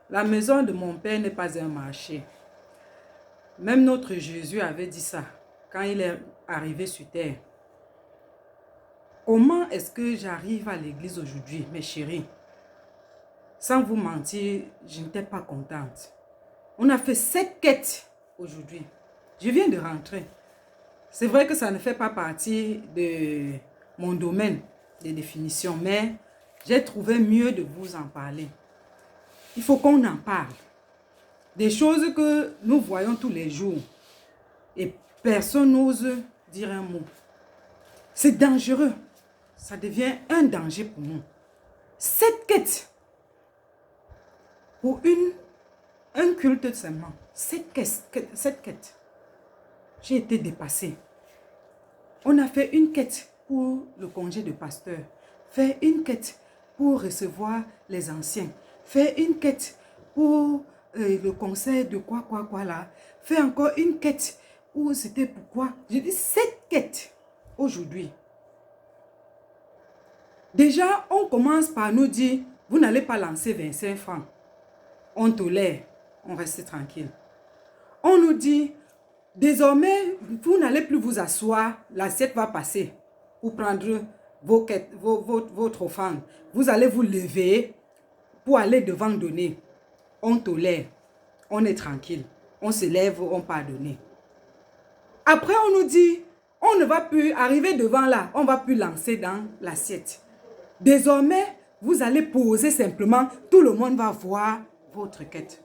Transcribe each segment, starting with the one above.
La maison de mon père n'est pas un marché. Même notre Jésus avait dit ça quand il est arrivé sur terre. Comment est-ce que j'arrive à l'église aujourd'hui, mes chéris? Sans vous mentir, je n'étais pas contente. On a fait 7 quêtes aujourd'hui. Je viens de rentrer. C'est vrai que ça ne fait pas partie de mon domaine de définition, mais j'ai trouvé mieux de vous en parler. Il faut qu'on en parle. Des choses que nous voyons tous les jours et personne n'ose dire un mot. C'est dangereux. Ça devient un danger pour nous. 7 quêtes pour un culte seulement. 7 quêtes. J'ai été dépassée. On a fait une quête pour le congé de pasteur. Fait une quête pour recevoir les anciens. Fait une quête pour le conseil de quoi là. Fait encore une quête où c'était pourquoi. J'ai dit 7 quêtes aujourd'hui. Déjà, on commence par nous dire, vous n'allez pas lancer 25 francs. On tolère, on reste tranquille. On nous dit, désormais, vous n'allez plus vous asseoir, l'assiette va passer pour prendre votre offrande. Vous allez vous lever pour aller devant donner. On tolère, on est tranquille. On se lève, on pardonne. Après, on nous dit, on ne va plus arriver devant là, on ne va plus lancer dans l'assiette. Désormais, vous allez poser simplement, tout le monde va voir votre quête.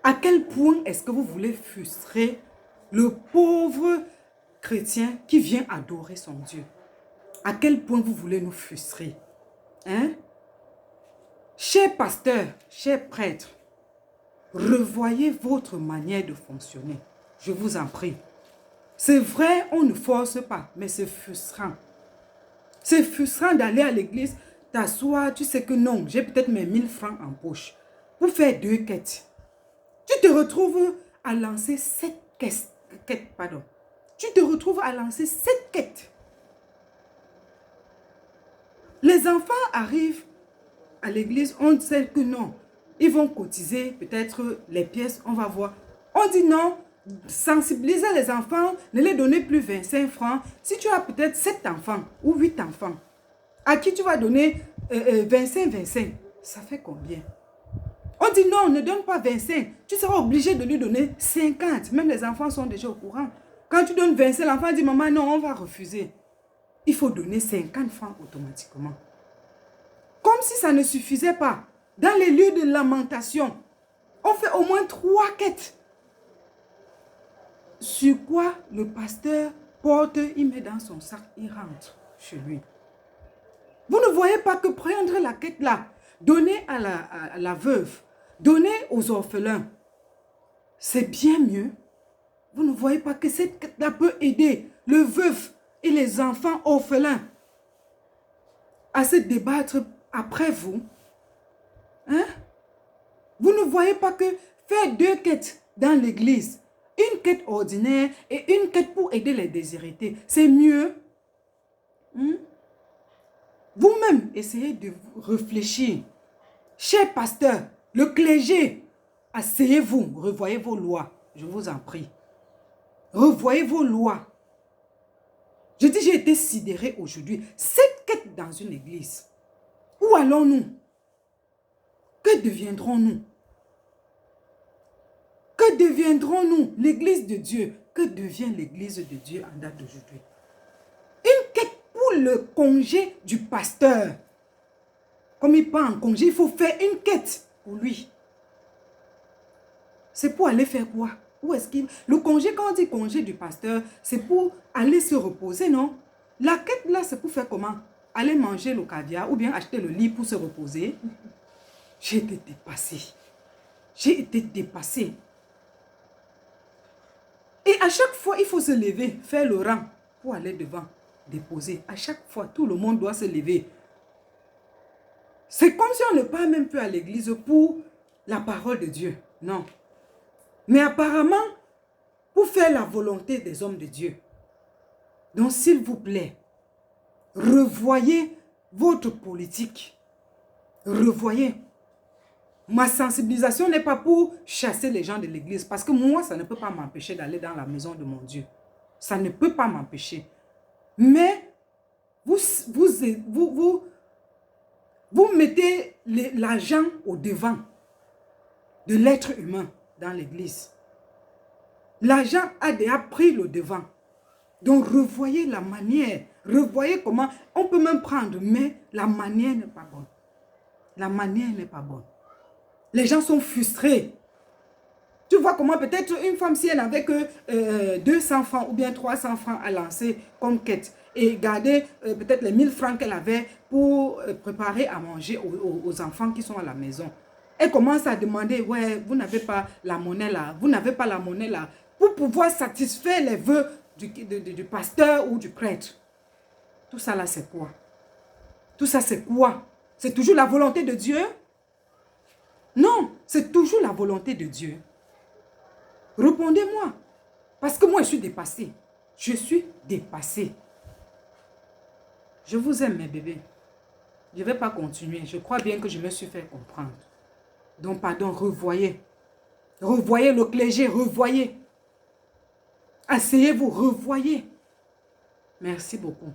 À quel point est-ce que vous voulez frustrer le pauvre chrétien qui vient adorer son Dieu? À quel point vous voulez nous frustrer? Hein? Chers pasteurs, chers prêtres, revoyez votre manière de fonctionner. Je vous en prie. C'est vrai, on ne force pas, mais c'est frustrant. C'est frustrant d'aller à l'église, t'asseoir, tu sais que non, j'ai peut-être mes 1000 francs en poche pour faire 2 quêtes. Tu te retrouves à lancer 7 quêtes. Tu te retrouves à lancer 7 quêtes. Les enfants arrivent à l'église, on sait que non. Ils vont cotiser peut-être les pièces, on va voir. On dit non, sensibiliser les enfants, ne les donner plus 25 francs. Si tu as peut-être 7 enfants ou 8 enfants, à qui tu vas donner 25, ça fait combien? On dit non, ne donne pas 25. Tu seras obligé de lui donner 50. Même les enfants sont déjà au courant. Quand tu donnes 25, l'enfant dit maman, non, on va refuser. Il faut donner 50 francs automatiquement. Comme si ça ne suffisait pas. Dans les lieux de lamentation, on fait au moins 3 quêtes. Sur quoi le pasteur porte, il met dans son sac, il rentre chez lui. Vous ne voyez pas que prendre la quête là, donner à la veuve, donner aux orphelins, c'est bien mieux. Vous ne voyez pas que cette quête-là peut aider le veuf et les enfants orphelins à se débattre après vous. Hein? Vous ne voyez pas que faire 2 quêtes dans l'église, une quête ordinaire et une quête pour aider les déshérités, c'est mieux. Vous-même, essayez de réfléchir. Chers pasteurs, le clergé, asseyez-vous, revoyez vos lois, je vous en prie. Revoyez vos lois. Je dis, j'ai été sidéré aujourd'hui. 7 quêtes dans une église. Où allons-nous? Que deviendrons-nous? Que deviendrons-nous? L'église de Dieu. Que devient l'église de Dieu en date d'aujourd'hui? Une quête pour le congé du pasteur. Comme il part en congé, il faut faire une quête pour lui. C'est pour aller faire quoi? Où est-ce qu'il... Le congé, quand on dit congé du pasteur, c'est pour aller se reposer, non? La quête là, c'est pour faire comment? Aller manger le caviar ou bien acheter le lit pour se reposer. J'ai été dépassée. J'ai été dépassée. Et à chaque fois, il faut se lever, faire le rang pour aller devant, déposer. À chaque fois, tout le monde doit se lever. C'est comme si on ne part même plus à l'église pour la parole de Dieu. Non. Mais apparemment, pour faire la volonté des hommes de Dieu. Donc, s'il vous plaît, revoyez votre politique. Revoyez. Ma sensibilisation n'est pas pour chasser les gens de l'église. Parce que moi, ça ne peut pas m'empêcher d'aller dans la maison de mon Dieu. Ça ne peut pas m'empêcher. Mais vous mettez l'argent au devant de l'être humain dans l'église. L'argent a déjà pris le devant. Donc, revoyez la manière. Revoyez comment. On peut même prendre, mais la manière n'est pas bonne. La manière n'est pas bonne. Les gens sont frustrés. Tu vois comment peut-être une femme, si elle n'avait que 200 francs ou bien 300 francs à lancer comme quête et garder peut-être les 1000 francs qu'elle avait pour préparer à manger aux enfants qui sont à la maison. Elle commence à demander, ouais, vous n'avez pas la monnaie là, vous n'avez pas la monnaie là, pour pouvoir satisfaire les vœux du pasteur ou du prêtre. Tout ça là, c'est quoi? Tout ça, c'est quoi? C'est toujours la volonté de Dieu? Non, c'est toujours la volonté de Dieu. Répondez-moi. Parce que moi, je suis dépassée. Je suis dépassée. Je vous aime, mes bébés. Je ne vais pas continuer. Je crois bien que je me suis fait comprendre. Donc, pardon, revoyez. Revoyez le clergé, revoyez. Asseyez-vous, revoyez. Merci beaucoup.